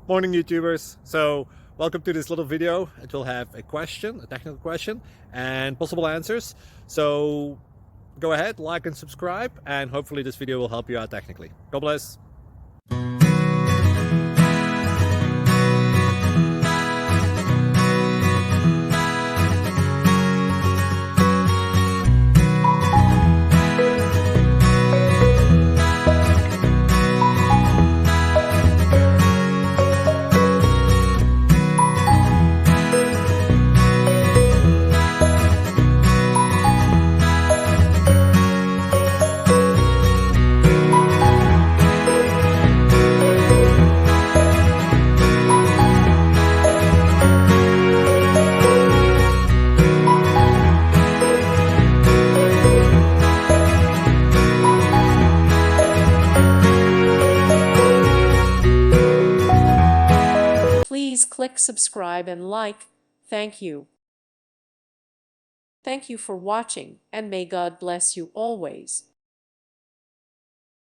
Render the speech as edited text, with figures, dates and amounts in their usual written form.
Morning YouTubers. So welcome to this little video. It will have a question, a technical question, and possible answers. So go ahead, like and subscribe, and hopefully this video will help you out technically. God bless. Please click subscribe and like. Thank you. Thank you for watching, and may God bless you always.